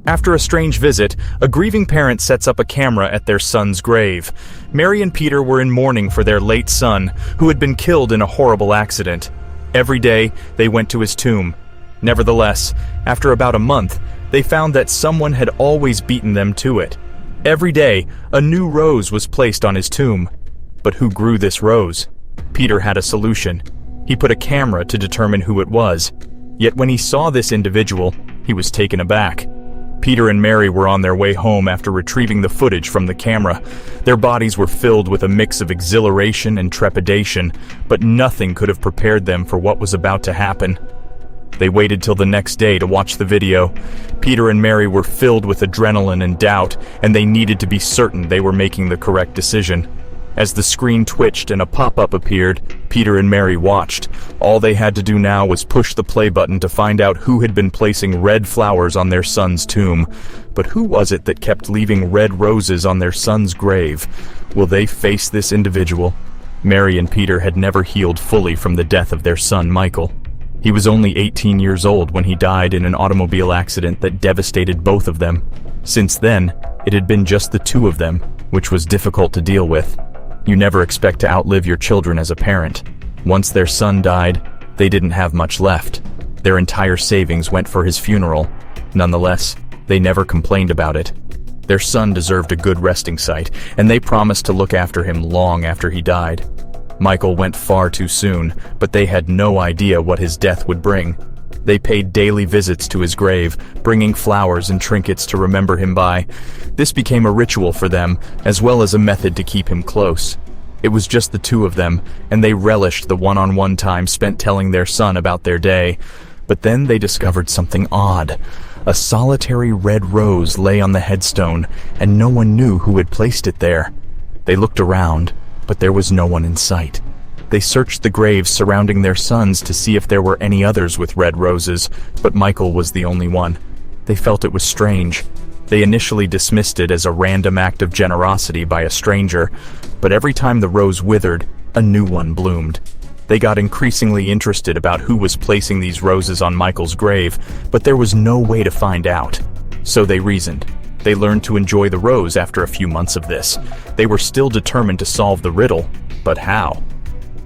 After a strange visit, a grieving parent sets up a camera at their son's grave. Mary and Peter were in mourning for their late son, who had been killed in a horrible accident. Every day, they went to his tomb. Nevertheless, after about a month, they found that someone had always beaten them to it. Every day, a new rose was placed on his tomb. But who grew this rose? Peter had a solution. He put a camera to determine who it was. Yet when he saw this individual, he was taken aback. Peter and Mary were on their way home after retrieving the footage from the camera. Their bodies were filled with a mix of exhilaration and trepidation, but nothing could have prepared them for what was about to happen. They waited till the next day to watch the video. Peter and Mary were filled with adrenaline and doubt, and they needed to be certain they were making the correct decision. As the screen twitched and a pop-up appeared, Peter and Mary watched. All they had to do now was push the play button to find out who had been placing red flowers on their son's tomb. But who was it that kept leaving red roses on their son's grave? Will they face this individual? Mary and Peter had never healed fully from the death of their son, Michael. He was only 18 years old when he died in an automobile accident that devastated both of them. Since then, it had been just the two of them, which was difficult to deal with. You never expect to outlive your children as a parent. Once their son died, they didn't have much left. Their entire savings went for his funeral. Nonetheless, they never complained about it. Their son deserved a good resting site, and they promised to look after him long after he died. Michael went far too soon, but they had no idea what his death would bring. They paid daily visits to his grave, bringing flowers and trinkets to remember him by. This became a ritual for them, as well as a method to keep him close. It was just the two of them, and they relished the one-on-one time spent telling their son about their day. But then they discovered something odd. A solitary red rose lay on the headstone, and no one knew who had placed it there. They looked around, but there was no one in sight. They searched the graves surrounding their sons to see if there were any others with red roses, but Michael was the only one. They felt it was strange. They initially dismissed it as a random act of generosity by a stranger, but every time the rose withered, a new one bloomed. They got increasingly interested about who was placing these roses on Michael's grave, but there was no way to find out. So they reasoned. They learned to enjoy the rose after a few months of this. They were still determined to solve the riddle, but how?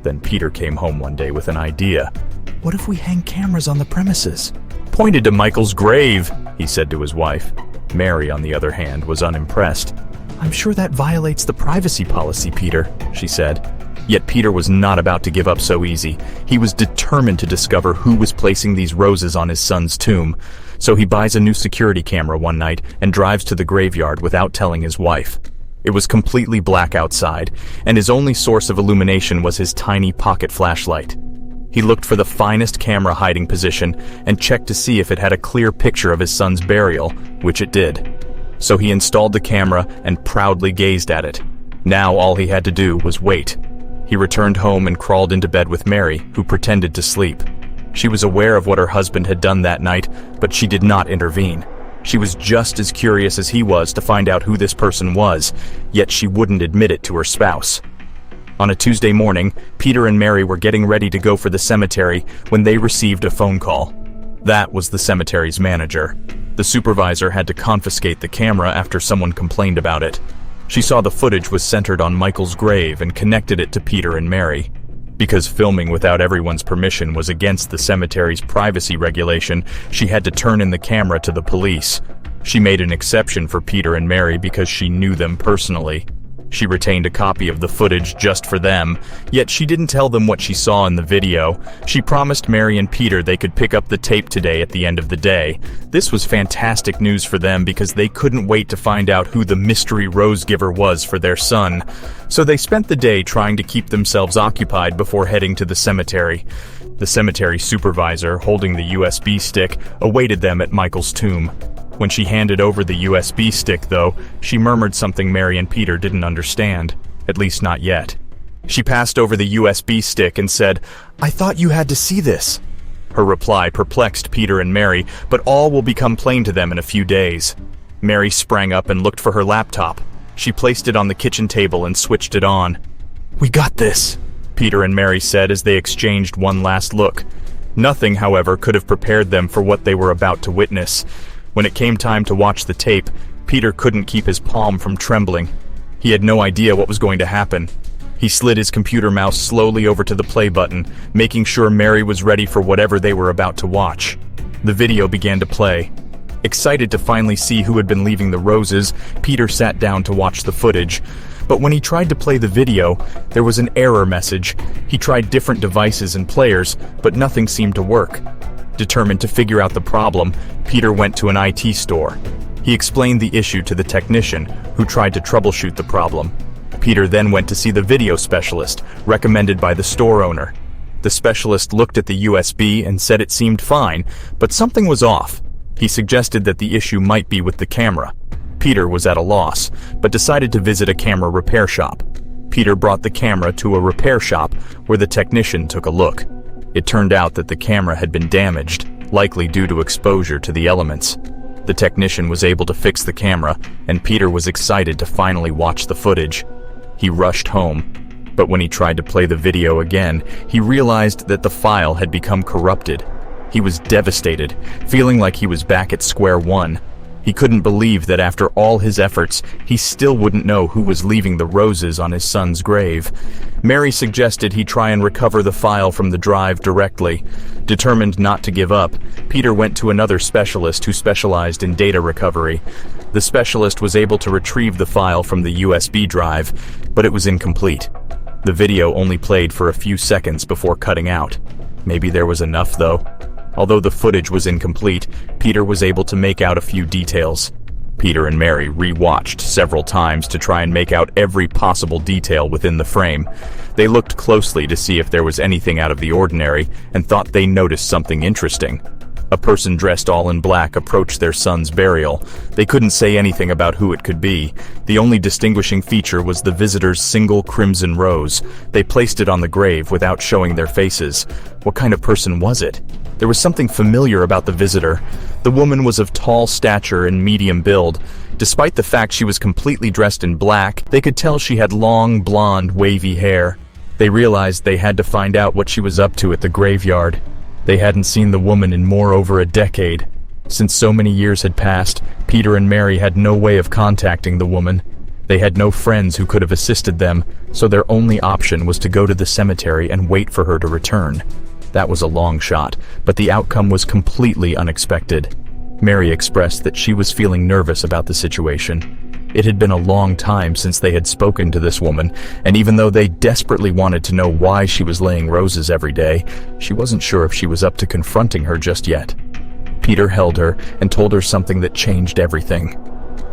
Then Peter came home one day with an idea. What if we hang cameras on the premises? Pointed to Michael's grave, he said to his wife. Mary, on the other hand, was unimpressed. I'm sure that violates the privacy policy, Peter, she said. Yet Peter was not about to give up so easy. He was determined to discover who was placing these roses on his son's tomb. So he buys a new security camera one night and drives to the graveyard without telling his wife. It was completely black outside, and his only source of illumination was his tiny pocket flashlight. He looked for the finest camera hiding position and checked to see if it had a clear picture of his son's burial, which it did. So he installed the camera and proudly gazed at it. Now all he had to do was wait. He returned home and crawled into bed with Mary, who pretended to sleep. She was aware of what her husband had done that night, but she did not intervene. She was just as curious as he was to find out who this person was, yet she wouldn't admit it to her spouse. On a Tuesday morning, Peter and Mary were getting ready to go for the cemetery when they received a phone call. That was the cemetery's manager. The supervisor had to confiscate the camera after someone complained about it. She saw the footage was centered on Michael's grave and connected it to Peter and Mary. Because filming without everyone's permission was against the cemetery's privacy regulation, she had to turn in the camera to the police. She made an exception for Peter and Mary because she knew them personally. She retained a copy of the footage just for them, yet she didn't tell them what she saw in the video. She promised Mary and Peter they could pick up the tape today at the end of the day. This was fantastic news for them because they couldn't wait to find out who the mystery rose giver was for their son. So they spent the day trying to keep themselves occupied before heading to the cemetery. The cemetery supervisor, holding the USB stick, awaited them at Michael's tomb. When she handed over the USB stick, though, she murmured something Mary and Peter didn't understand, at least not yet. She passed over the USB stick and said, "I thought you had to see this." Her reply perplexed Peter and Mary, but all will become plain to them in a few days. Mary sprang up and looked for her laptop. She placed it on the kitchen table and switched it on. "We got this," Peter and Mary said as they exchanged one last look. Nothing, however, could have prepared them for what they were about to witness. When it came time to watch the tape, Peter couldn't keep his palm from trembling. He had no idea what was going to happen. He slid his computer mouse slowly over to the play button, making sure Mary was ready for whatever they were about to watch. The video began to play. Excited to finally see who had been leaving the roses, Peter sat down to watch the footage. But when he tried to play the video, there was an error message. He tried different devices and players, but nothing seemed to work. Determined to figure out the problem, Peter went to an IT store. He explained the issue to the technician, who tried to troubleshoot the problem. Peter then went to see the video specialist, recommended by the store owner. The specialist looked at the USB and said it seemed fine, but something was off. He suggested that the issue might be with the camera. Peter was at a loss, but decided to visit a camera repair shop. Peter brought the camera to a repair shop where the technician took a look. It turned out that the camera had been damaged, likely due to exposure to the elements. The technician was able to fix the camera, and Peter was excited to finally watch the footage. He rushed home, but when he tried to play the video again, he realized that the file had become corrupted. He was devastated, feeling like he was back at square one. He couldn't believe that after all his efforts, he still wouldn't know who was leaving the roses on his son's grave. Mary suggested he try and recover the file from the drive directly. Determined not to give up, Peter went to another specialist who specialized in data recovery. The specialist was able to retrieve the file from the USB drive, but it was incomplete. The video only played for a few seconds before cutting out. Maybe there was enough, though. Although the footage was incomplete, Peter was able to make out a few details. Peter and Mary re-watched several times to try and make out every possible detail within the frame. They looked closely to see if there was anything out of the ordinary and thought they noticed something interesting. A person dressed all in black approached their son's burial. They couldn't say anything about who it could be. The only distinguishing feature was the visitor's single crimson rose. They placed it on the grave without showing their faces. What kind of person was it? There was something familiar about the visitor. The woman was of tall stature and medium build. Despite the fact she was completely dressed in black, they could tell she had long, blonde, wavy hair. They realized they had to find out what she was up to at the graveyard. They hadn't seen the woman in over a decade. Since so many years had passed, Peter and Mary had no way of contacting the woman. They had no friends who could have assisted them, so their only option was to go to the cemetery and wait for her to return. That was a long shot, but the outcome was completely unexpected. Mary expressed that she was feeling nervous about the situation. It had been a long time since they had spoken to this woman, and even though they desperately wanted to know why she was laying roses every day, she wasn't sure if she was up to confronting her just yet. Peter held her and told her something that changed everything.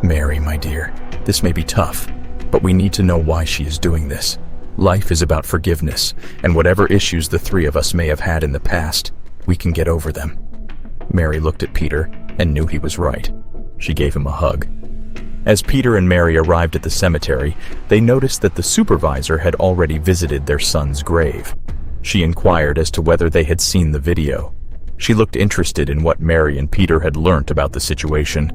"Mary, my dear, this may be tough, but we need to know why she is doing this. Life is about forgiveness, and whatever issues the three of us may have had in the past, we can get over them." Mary looked at Peter and knew he was right. She gave him a hug. As Peter and Mary arrived at the cemetery, they noticed that the supervisor had already visited their son's grave. She inquired as to whether they had seen the video. She looked interested in what Mary and Peter had learnt about the situation,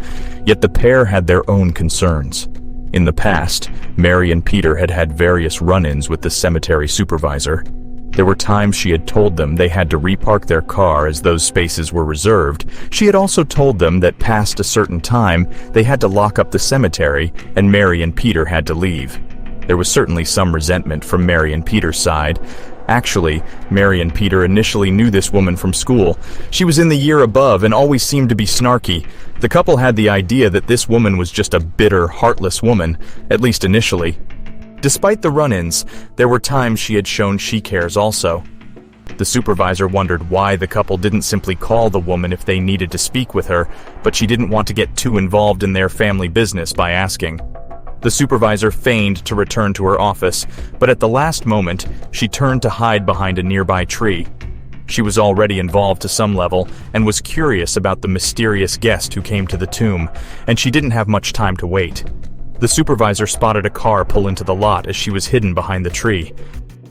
yet the pair had their own concerns. In the past, Mary and Peter had had various run-ins with the cemetery supervisor. There were times she had told them they had to repark their car as those spaces were reserved. She had also told them that past a certain time, they had to lock up the cemetery, and Mary and Peter had to leave. There was certainly some resentment from Mary and Peter's side. Actually, Mary and Peter initially knew this woman from school. She was in the year above and always seemed to be snarky. The couple had the idea that this woman was just a bitter, heartless woman, at least initially. Despite the run-ins, there were times she had shown she cares also. The supervisor wondered why the couple didn't simply call the woman if they needed to speak with her, but she didn't want to get too involved in their family business by asking. The supervisor feigned to return to her office, but at the last moment, she turned to hide behind a nearby tree. She was already involved to some level and was curious about the mysterious guest who came to the tomb, and she didn't have much time to wait. The supervisor spotted a car pull into the lot as she was hidden behind the tree.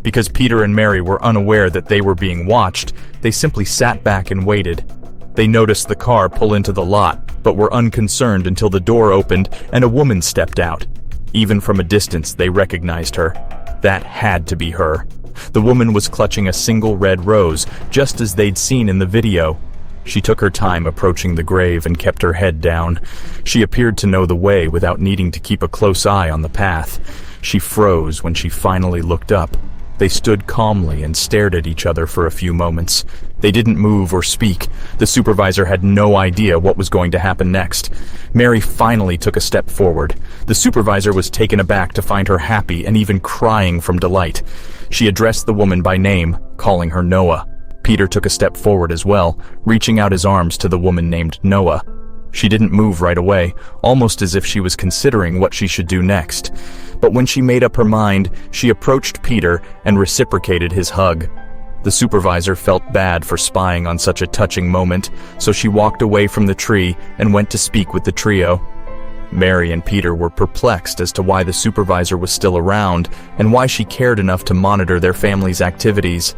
Because Peter and Mary were unaware that they were being watched, they simply sat back and waited. They noticed the car pull into the lot, but were unconcerned until the door opened and a woman stepped out. Even from a distance, they recognized her. That had to be her. The woman was clutching a single red rose, just as they'd seen in the video. She took her time approaching the grave and kept her head down. She appeared to know the way without needing to keep a close eye on the path. She froze when she finally looked up. They stood calmly and stared at each other for a few moments. They didn't move or speak. The supervisor had no idea what was going to happen next. Mary finally took a step forward. The supervisor was taken aback to find her happy and even crying from delight. She addressed the woman by name, calling her Noah. Peter took a step forward as well, reaching out his arms to the woman named Noah. She didn't move right away, almost as if she was considering what she should do next. But when she made up her mind, she approached Peter and reciprocated his hug. The supervisor felt bad for spying on such a touching moment, so she walked away from the tree and went to speak with the trio. Mary and Peter were perplexed as to why the supervisor was still around and why she cared enough to monitor their family's activities.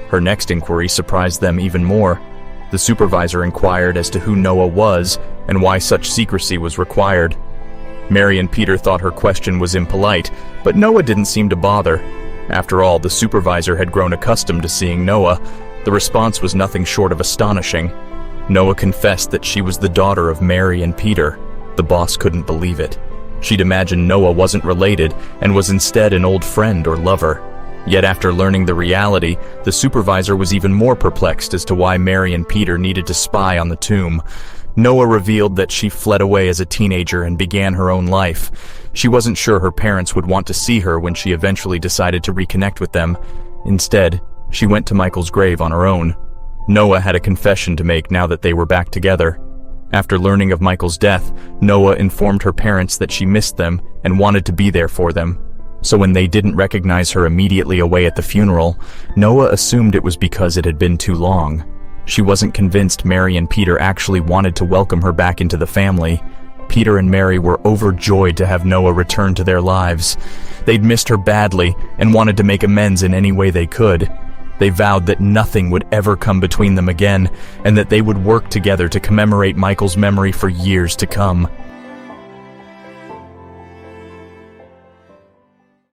Her next inquiry surprised them even more. The supervisor inquired as to who Noah was and why such secrecy was required. Mary and Peter thought her question was impolite, but Noah didn't seem to bother. After all, the supervisor had grown accustomed to seeing Noah. The response was nothing short of astonishing. Noah confessed that she was the daughter of Mary and Peter. The boss couldn't believe it. She'd imagined Noah wasn't related and was instead an old friend or lover. Yet after learning the reality, the supervisor was even more perplexed as to why Mary and Peter needed to spy on the tomb. Noah revealed that she fled away as a teenager and began her own life. She wasn't sure her parents would want to see her when she eventually decided to reconnect with them. Instead, she went to Michael's grave on her own. Noah had a confession to make now that they were back together. After learning of Michael's death, Noah informed her parents that she missed them and wanted to be there for them. So when they didn't recognize her immediately away at the funeral, Noah assumed it was because it had been too long. She wasn't convinced Mary and Peter actually wanted to welcome her back into the family. Peter and Mary were overjoyed to have Noah return to their lives. They'd missed her badly and wanted to make amends in any way they could. They vowed that nothing would ever come between them again, and that they would work together to commemorate Michael's memory for years to come.